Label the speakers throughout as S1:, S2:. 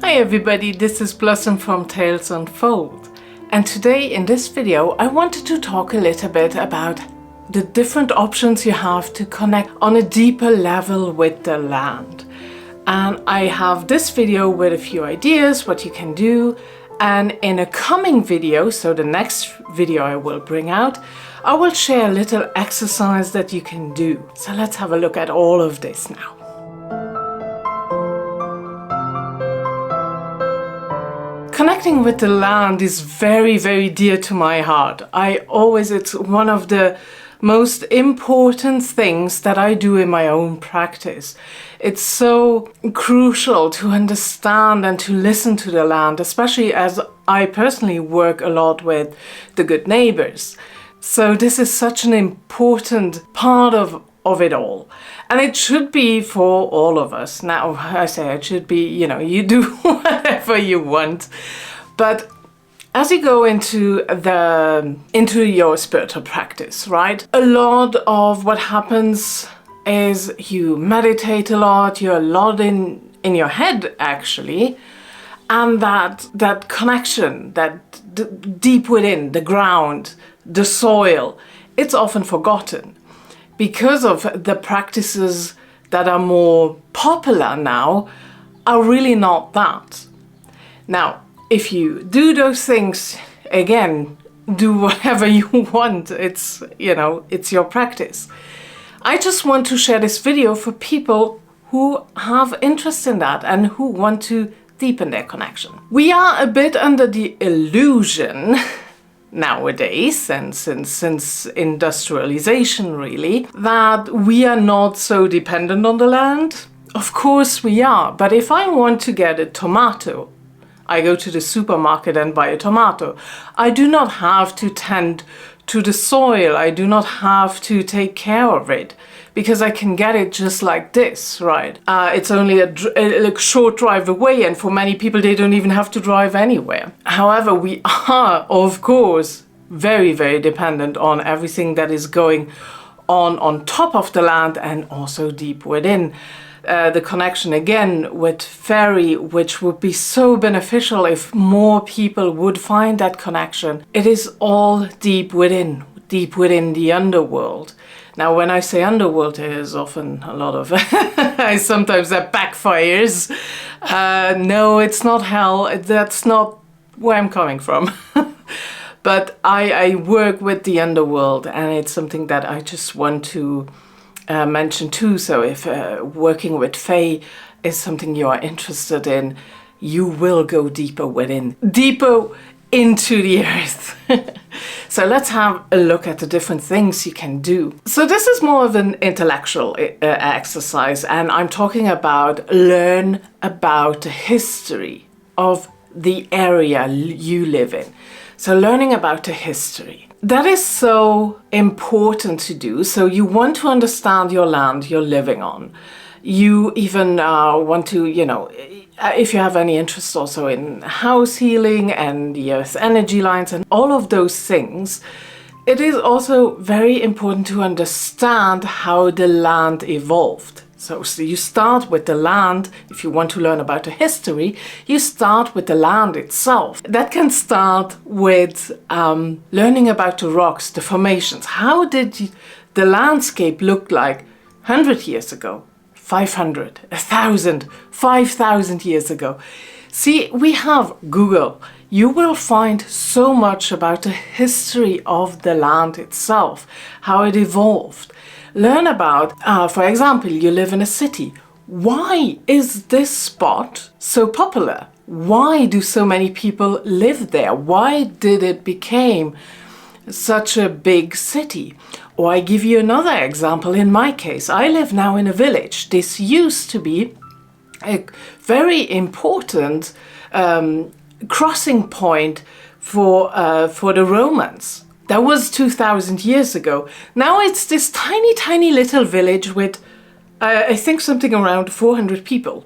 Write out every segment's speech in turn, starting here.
S1: Hi everybody, this is Blossom from Tales Unfold, and today in this video I wanted to talk a little bit about the different options you have to connect on a deeper level with the land. And I have this video with a few ideas what you can do, and in a coming video, so the next video I will bring out, I will share a little exercise that you can do. So let's have a look at all of this now. Connecting with the land is very, very dear to my heart. It's one of the most important things that I do in my own practice. It's so crucial to understand and to listen to the land, especially as I personally work a lot with the good neighbors. So this is such an important part of it all. And it should be for all of us. Now, I say it should be, you do whatever you want. But as you go into your spiritual practice, right? A lot of what happens is you meditate a lot, you're a lot in your head actually. And that connection, that deep within, the ground, the soil, it's often forgotten. Because of the practices that are more popular now are really not that. Now, if you do those things, again, do whatever you want. It's your practice. I just want to share this video for people who have interest in that and who want to deepen their connection. We are a bit under the illusion nowadays, and since industrialization really, that we are not so dependent on the land. Of course we are, but if I want to get a tomato, I go to the supermarket and buy a tomato. I do not have to tend to the soil, I do not have to take care of it, because I can get it just like this, right? It's only a short drive away, and for many people they don't even have to drive anywhere. However, we are, of course, very, very dependent on everything that is going on top of the land and also deep within. The connection again with Faery, which would be so beneficial if more people would find that connection. It is all deep within the underworld. Now, when I say underworld, there is often a lot of, sometimes that backfires. No, it's not hell. That's not where I'm coming from. But I work with the underworld, and it's something that I just want to mention too. So if working with Fae is something you are interested in, you will go deeper within, deeper into the earth. So let's have a look at the different things you can do. So this is more of an intellectual exercise, and I'm talking about learn about the history of the area you live in. So learning about the history. That is so important to do. So you want to understand your land you're living on. You even want to, if you have any interest also in house healing and the earth energy lines and all of those things, it is also very important to understand how the land evolved. So you start with the land. If you want to learn about the history, you start with the land itself. That can start with learning about the rocks, the formations. How did the landscape look like 100 years ago, 500, 1,000, 5,000 years ago? See, we have Google. You will find so much about the history of the land itself, how it evolved. Learn about, for example, you live in a city. Why is this spot so popular? Why do so many people live there? Why did it become such a big city? Or I give you another example. In my case, I live now in a village. This used to be a very important crossing point for the Romans. That was 2,000 years ago. Now it's this tiny, tiny little village with, I think, something around 400 people.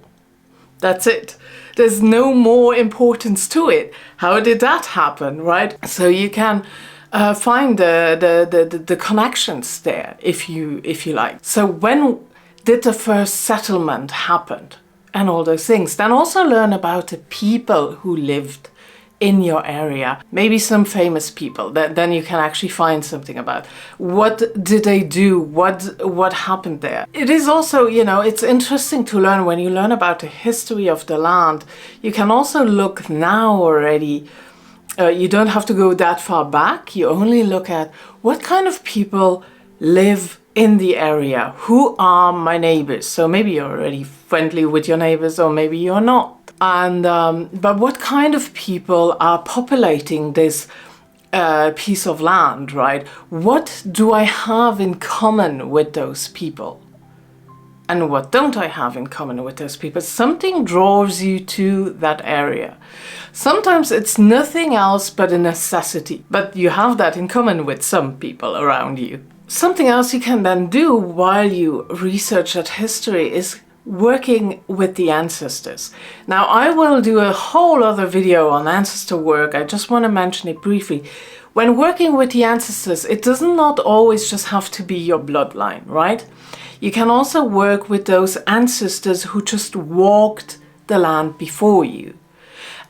S1: That's it. There's no more importance to it. How did that happen, right? So you can find the connections there if you like. So when did the first settlement happen? and all those things. Then also learn about the people who lived in your area, maybe some famous people that then you can actually find something about. What did they do? What happened there? It is also, you know, it's interesting to learn when you learn about the history of the land. You can also look now already. You don't have to go that far back. You only look at what kind of people live in the area. Who are my neighbors? So maybe you're already friendly with your neighbors, or maybe you're not. And but what kind of people are populating this piece of land, right? What do I have in common with those people? And what don't I have in common with those people? Something draws you to that area. Sometimes it's nothing else but a necessity, but you have that in common with some people around you. Something else you can then do while you research that history is working with the ancestors. Now, I will do a whole other video on ancestor work. I just want to mention it briefly. When working with the ancestors, it does not always just have to be your bloodline, right? You can also work with those ancestors who just walked the land before you.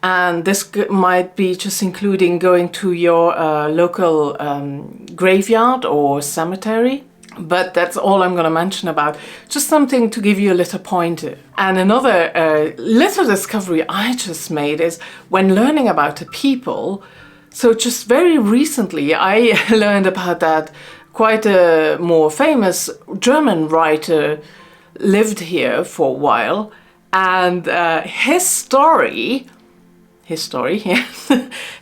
S1: And this might be just including going to your local graveyard or cemetery. But that's all I'm going to mention about. Just something to give you a little pointer. And another little discovery I just made is when learning about the people. So just very recently I learned about that quite a more famous German writer lived here for a while. And his story, yes.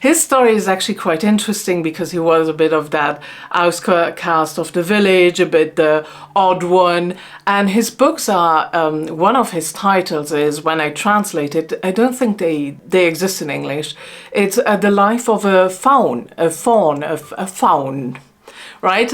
S1: His story is actually quite interesting because he was a bit of that outcast of the village, a bit the odd one. And his books are, one of his titles is, when I translate it, I don't think they exist in English. It's The Life of a Faun, right?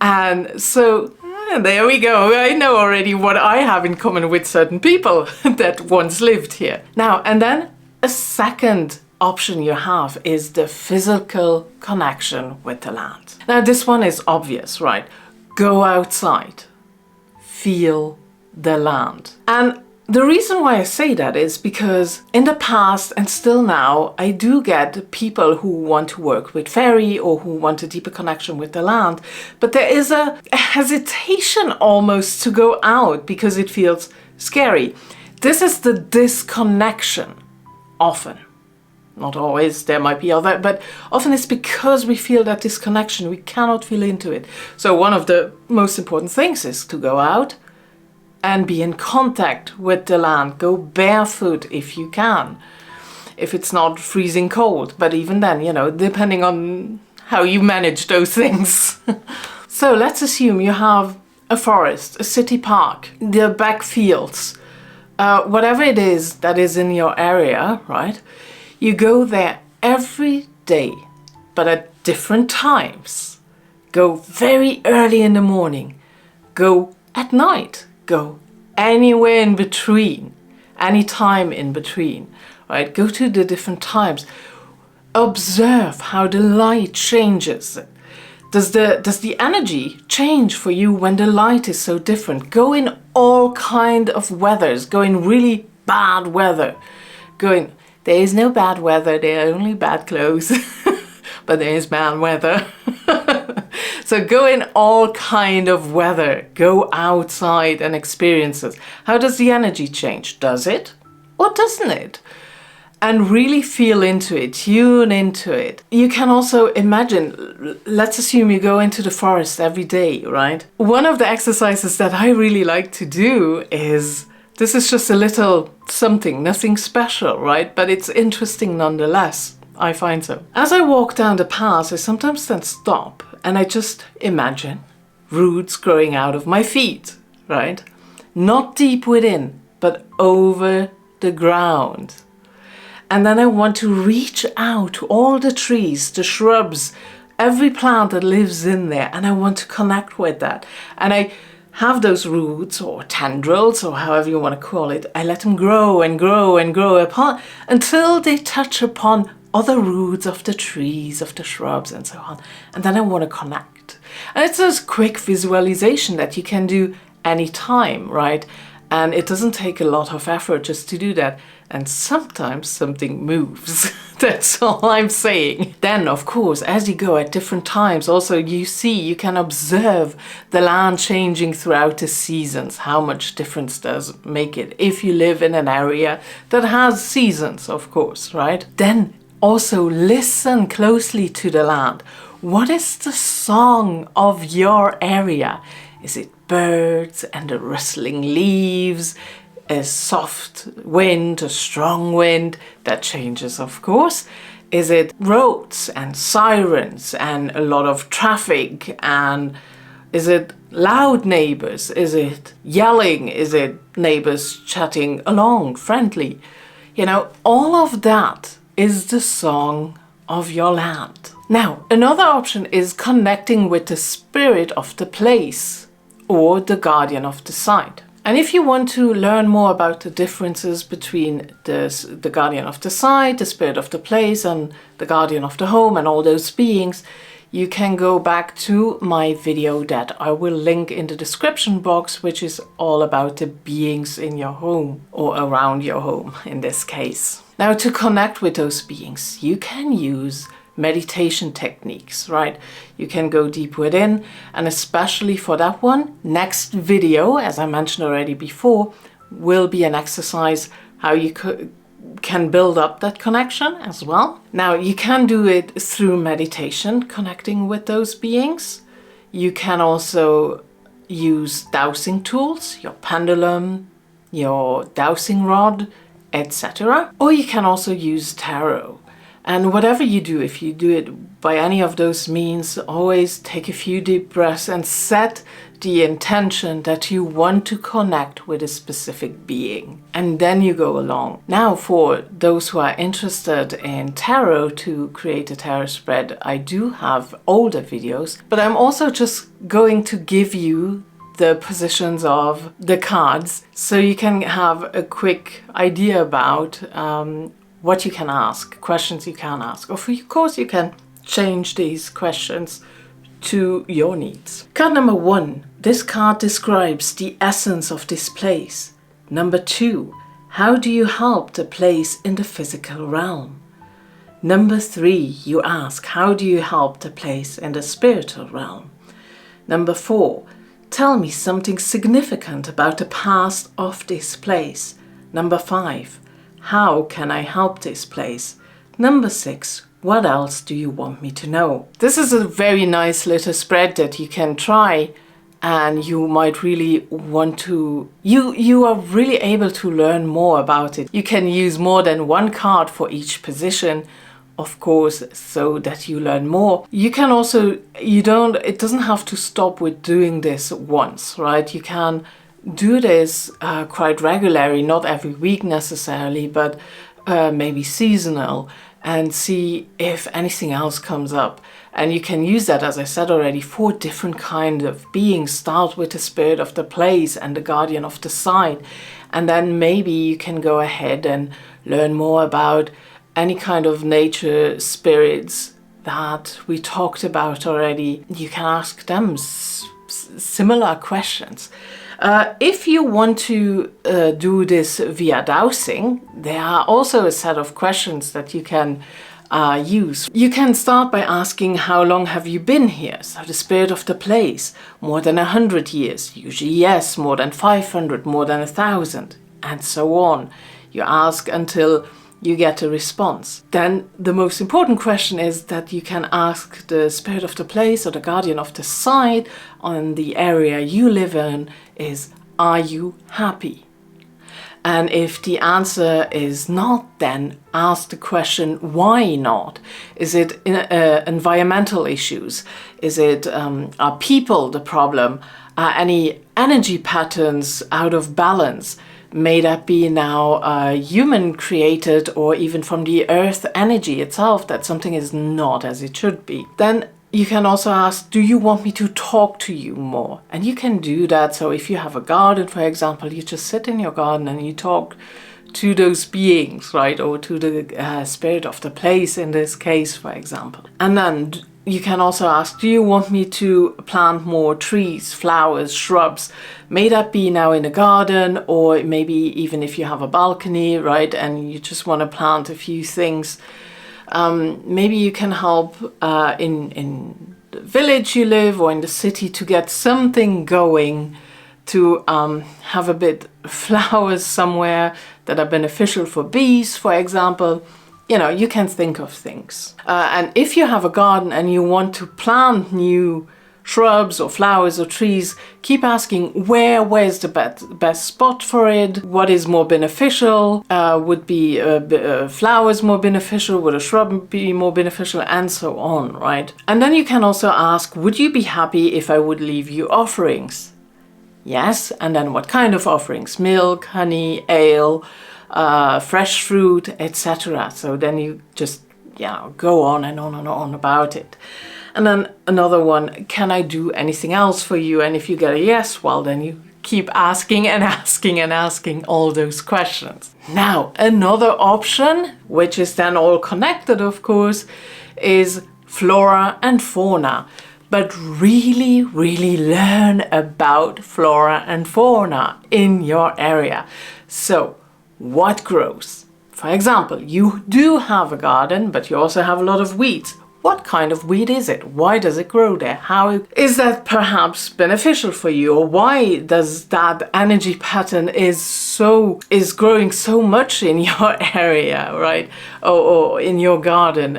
S1: And so there we go. I know already what I have in common with certain people that once lived here. Now, and then a second option you have is the physical connection with the land. Now, this one is obvious, right? Go outside, feel the land. And the reason why I say that is because in the past and still now, I do get people who want to work with Faery or who want a deeper connection with the land, but there is a hesitation almost to go out because it feels scary. This is the disconnection. Often, not always, there might be other, but often it's because we feel that disconnection, we cannot feel into it. So one of the most important things is to go out and be in contact with the land. Go barefoot if you can, if it's not freezing cold. But even then, you know, depending on how you manage those things. So let's assume you have a forest, a city park, the back fields, whatever it is that is in your area, right? You go there every day, but at different times. Go very early in the morning. Go at night. Go anywhere in between. Any time in between, right? Go to the different times. Observe how the light changes. Does the energy change for you when the light is so different? Go in all kind of weathers. Go in really bad weather. There is no bad weather, there are only bad clothes. But there is bad weather. So go in all kind of weather. Go outside and experience it. How does the energy change? Does it or doesn't it? And really feel into it, tune into it. You can also imagine, let's assume you go into the forest every day, right? One of the exercises that I really like to do is, this is just a little something, nothing special, right? But it's interesting nonetheless, I find so. As I walk down the path, I sometimes then stop and I just imagine roots growing out of my feet, right? Not deep within, but over the ground. And then I want to reach out to all the trees, the shrubs, every plant that lives in there, and I want to connect with that. And I have those roots or tendrils or however you want to call it. I let them grow and grow and grow upon until they touch upon other roots of the trees, of the shrubs and so on. And then I want to connect. And it's a quick visualization that you can do anytime, right? And it doesn't take a lot of effort just to do that. And sometimes something moves. That's all I'm saying. Then, of course, as you go at different times, also you can observe the land changing throughout the seasons. How much difference does make it if you live in an area that has seasons, of course, right? Then also listen closely to the land. What is the song of your area? Is it birds and the rustling leaves? A soft wind, a strong wind? That changes, of course. Is it roads and sirens and a lot of traffic? And is it loud neighbors? Is it yelling? Is it neighbors chatting along, friendly? You know, all of that is the song of your land. Now, another option is connecting with the spirit of the place or the guardian of the site. And if you want to learn more about the differences between the guardian of the site, the spirit of the place, and the guardian of the home, and all those beings, you can go back to my video that I will link in the description box, which is all about the beings in your home, or around your home in this case. Now, to connect with those beings, you can use meditation techniques, right? You can go deep within, and especially for that one, next video, as I mentioned already before, will be an exercise how you can build up that connection as well. Now, you can do it through meditation, connecting with those beings. You can also use dowsing tools, your pendulum, your dowsing rod, etc. Or you can also use tarot. And whatever you do, if you do it by any of those means, always take a few deep breaths and set the intention that you want to connect with a specific being. And then you go along. Now, for those who are interested in tarot, to create a tarot spread, I do have older videos, but I'm also just going to give you the positions of the cards so you can have a quick idea about what you can ask, questions you can ask. Of course, you can change these questions to your needs. Card number 1. This card describes the essence of this place. Number 2. How do you help the place in the physical realm? Number 3. You ask, how do you help the place in the spiritual realm? Number 4. Tell me something significant about the past of this place. Number 5. How can I help this place? Number 6. What else do you want me to know? This is a very nice little spread that you can try, and you might really want to, you are really able to learn more about it. You can use more than one card for each position, of course, so that you learn more. You can also, it doesn't have to stop with doing this once, right? You can do this quite regularly, not every week necessarily, but maybe seasonal, and see if anything else comes up. And you can use that, as I said already, for different kinds of beings. Start with the spirit of the place and the guardian of the site, and then maybe you can go ahead and learn more about any kind of nature spirits that we talked about already. You can ask them similar questions. If you want to do this via dowsing, there are also a set of questions that you can use. You can start by asking, how long have you been here? So the spirit of the place, more than 100 years, usually yes, more than 500, more than 1,000, and so on. You ask until you get a response. Then the most important question is that you can ask the spirit of the place or the guardian of the site on the area you live in is, are you happy? And if the answer is not, then ask the question, why not? Is it environmental issues? Is it, are people the problem? Are any energy patterns out of balance? May that be now human created, or even from the earth energy itself, that something is not as it should be. Then you can also ask, do you want me to talk to you more? And you can do that. So if you have a garden, for example, you just sit in your garden and you talk to those beings, right? Or to the spirit of the place in this case, for example. And then you can also ask, do you want me to plant more trees, flowers, shrubs? May that be now in a garden, or maybe even if you have a balcony, right, and you just want to plant a few things. Maybe you can help in the village you live or in the city to get something going, to have a bit flowers somewhere that are beneficial for bees, for example. You know, you can think of things. And if you have a garden and you want to plant new shrubs or flowers or trees, keep asking where's the best spot for it, what is more beneficial, would be flowers more beneficial, would a shrub be more beneficial, and so on, right? And then you can also ask, would you be happy if I would leave you offerings? Yes, and then what kind of offerings? Milk, honey, ale, fresh fruit, etc. So then you just, go on and on and on about it. And then another one, can I do anything else for you? And if you get a yes, well, then you keep asking and asking and asking all those questions. Now, another option, which is then all connected, of course, is flora and fauna. But really, really learn about flora and fauna in your area. So, what grows? For example, you do have a garden, but you also have a lot of weeds. What kind of weed is it? Why does it grow there? How is that perhaps beneficial for you? Or why does that energy pattern is growing so much in your area, right? Or in your garden?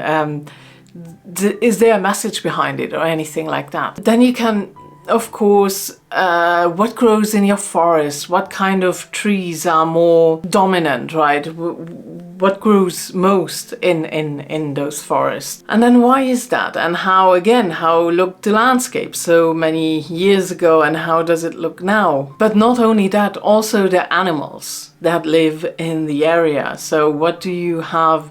S1: Is there a message behind it or anything like that? Then you can, of course, what grows in your forest? What kind of trees are more dominant, right? What grows most in those forests? And then why is that? And how looked the landscape so many years ago, and how does it look now? But not only that, also the animals that live in the area. So what do you have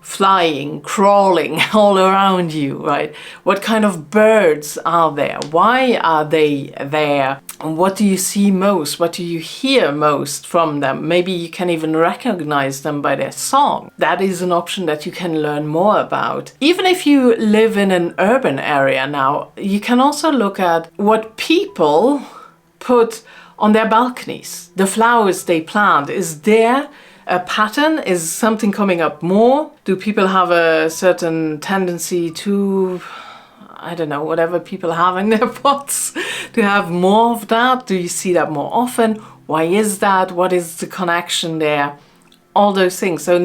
S1: flying, crawling all around you, right? What kind of birds are there? Why are they there? And what do you see most? What do you hear most from them? Maybe you can even recognize them by their song. That is an option that you can learn more about. Even if you live in an urban area now, you can also look at what people put on their balconies, the flowers they plant. Is there a pattern? Is something coming up more? Do people have a certain tendency to, I don't know, whatever people have in their pots, to have more of that? Do you see that more often? Why is that? What is the connection there? All those things. So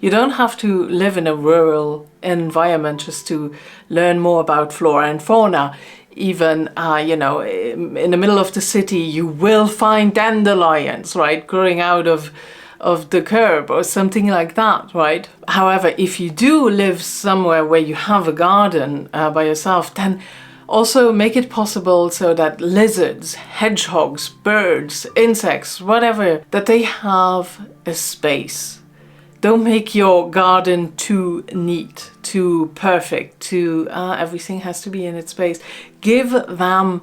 S1: you don't have to live in a rural environment just to learn more about flora and fauna. Even, in the middle of the city, you will find dandelions, right, growing out of the curb or something like that, right? However, if you do live somewhere where you have a garden by yourself, then also make it possible so that lizards, hedgehogs, birds, insects, whatever, that they have a space. Don't make your garden too neat, too perfect, everything has to be in its space. Give them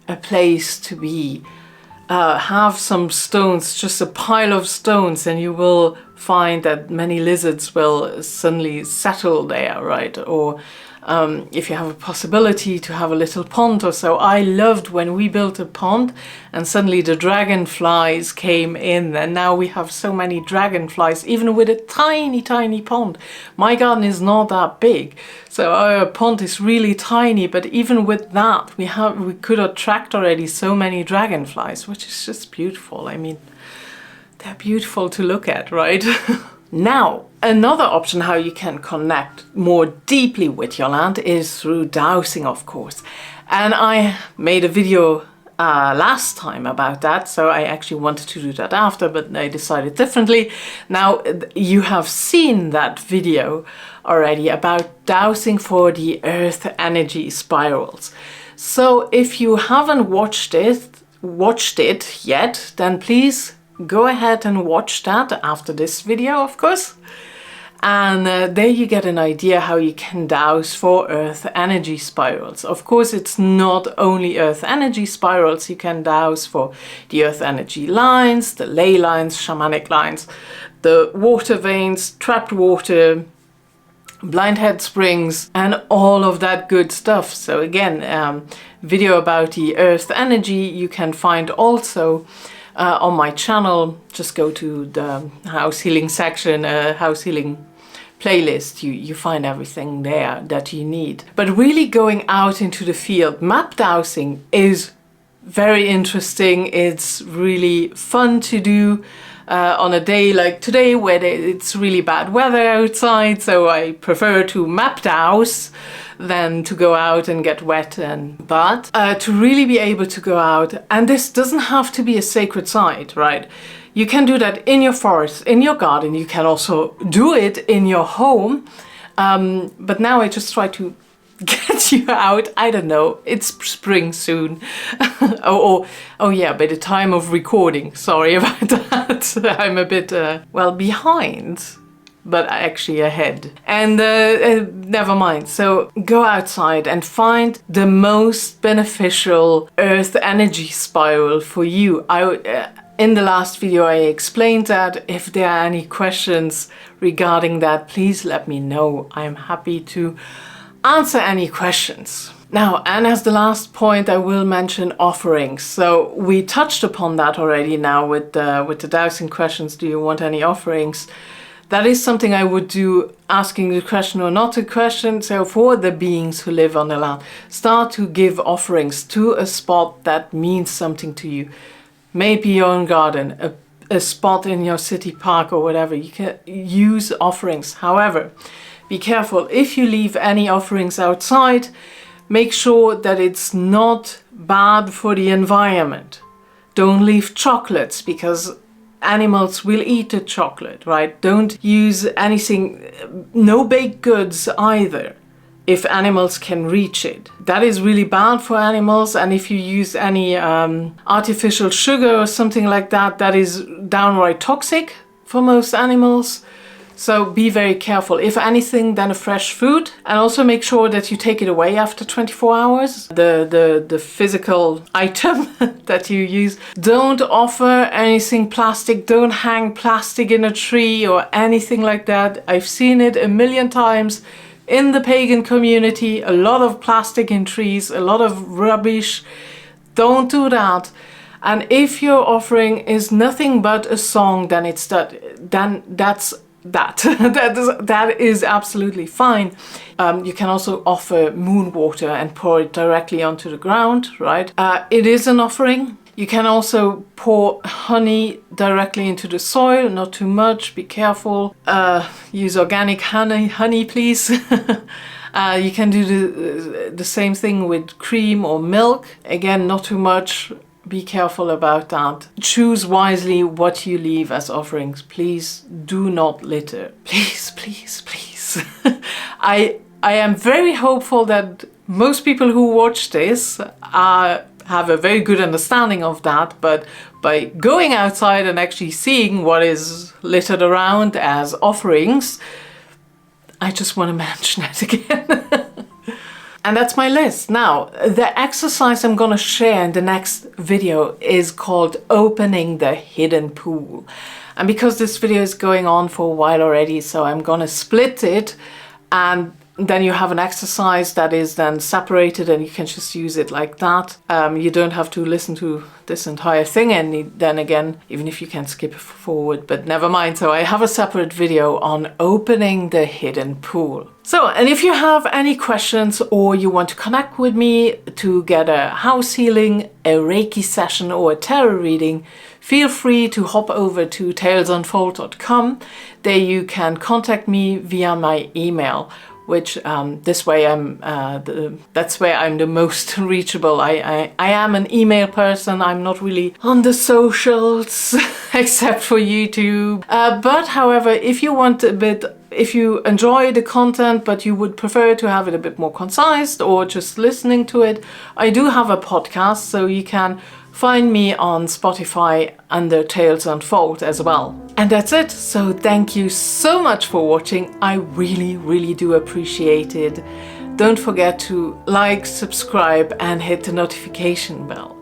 S1: a place to be. Have some stones, just a pile of stones, and you will find that many lizards will suddenly settle there, right? Or if you have a possibility to have a little pond or so. I loved when we built a pond and suddenly the dragonflies came in, and now we have so many dragonflies, even with a tiny, tiny pond. My garden is not that big, so our pond is really tiny, but even with that, we could attract already so many dragonflies, which is just beautiful. I mean, they're beautiful to look at, right? Now, another option how you can connect more deeply with your land is through dowsing, of course. And I made a video last time about that, so I actually wanted to do that after, but I decided differently. Now, you have seen that video already about dowsing for the earth energy spirals. So if you haven't watched it yet, then please go ahead and watch that after this video, of course. And there you get an idea how you can dowse for earth energy spirals. Of course, it's not only earth energy spirals. You can dowse for the earth energy lines, the ley lines, shamanic lines, the water veins, trapped water, blind head springs, and all of that good stuff. So again, video about the earth energy you can find also on my channel. Just go to the house healing section, house healing playlist. You find everything there that you need. But really going out into the field, map dowsing is very interesting. It's really fun to do on a day like today where it's really bad weather outside, so I prefer to map douse than to go out and get wet. But to really be able to go out, and this doesn't have to be a sacred site, right? You can do that in your forest, in your garden. You can also do it in your home. But now I just try to get you out. I don't know, it's spring soon. oh yeah, by the time of recording, sorry about that. I'm a bit well, behind, but actually ahead. And never mind. So go outside and find the most beneficial earth energy spiral for you. In the last video I explained that. If there are any questions regarding that, please let me know. I'm happy to answer any questions. Now, and as the last point, I will mention offerings. So we touched upon that already now with the dowsing questions. Do you want any offerings? That is something I would do, asking the question or not the question. So for the beings who live on the land, start to give offerings to a spot that means something to you. Maybe your own garden, a spot in your city park or whatever. You can use offerings. However, be careful, if you leave any offerings outside, make sure that it's not bad for the environment. Don't leave chocolates, because animals will eat the chocolate, right? Don't use anything, no baked goods either, if animals can reach it. That is really bad for animals. And if you use any artificial sugar or something like that, that is downright toxic for most animals. So be very careful. If anything, then a fresh food. And also make sure that you take it away after 24 hours. The physical item that you use. Don't offer anything plastic. Don't hang plastic in a tree or anything like that. I've seen it a million times in the pagan community. A lot of plastic in trees, a lot of rubbish. Don't do that. And if your offering is nothing but a song, then it's that's that is absolutely fine. You can also offer moon water and pour it directly onto the ground, right? It is an offering. You can also pour honey directly into the soil, not too much, be careful. Use organic honey please. You can do the same thing with cream or milk. Again, not too much. Be careful about that. Choose wisely what you leave as offerings. Please do not litter. Please, please, please. I am very hopeful that most people who watch this have a very good understanding of that, but by going outside and actually seeing what is littered around as offerings, I just want to mention it again. And that's my list. Now, the exercise I'm gonna share in the next video is called Opening the Hidden Pool. And because this video is going on for a while already, so I'm gonna split it, and then you have an exercise that is then separated and you can just use it like that. You don't have to listen to this entire thing, and then again, even if you can skip forward, but never mind. So I have a separate video on opening the hidden pool. So, and if you have any questions or you want to connect with me to get a house healing, a Reiki session or a tarot reading, feel free to hop over to talesonfold.com. There you can contact me via my email, which this way that's where I'm the most reachable. I am an email person. I'm not really on the socials except for YouTube. But however, if you want if you enjoy the content but you would prefer to have it a bit more concise or just listening to it, I do have a podcast, so you can find me on Spotify under Tales Unfold as well. And that's it. So thank you so much for watching. I really, really do appreciate it. Don't forget to like, subscribe and hit the notification bell.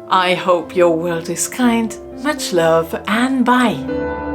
S1: I hope your world is kind. Much love and bye.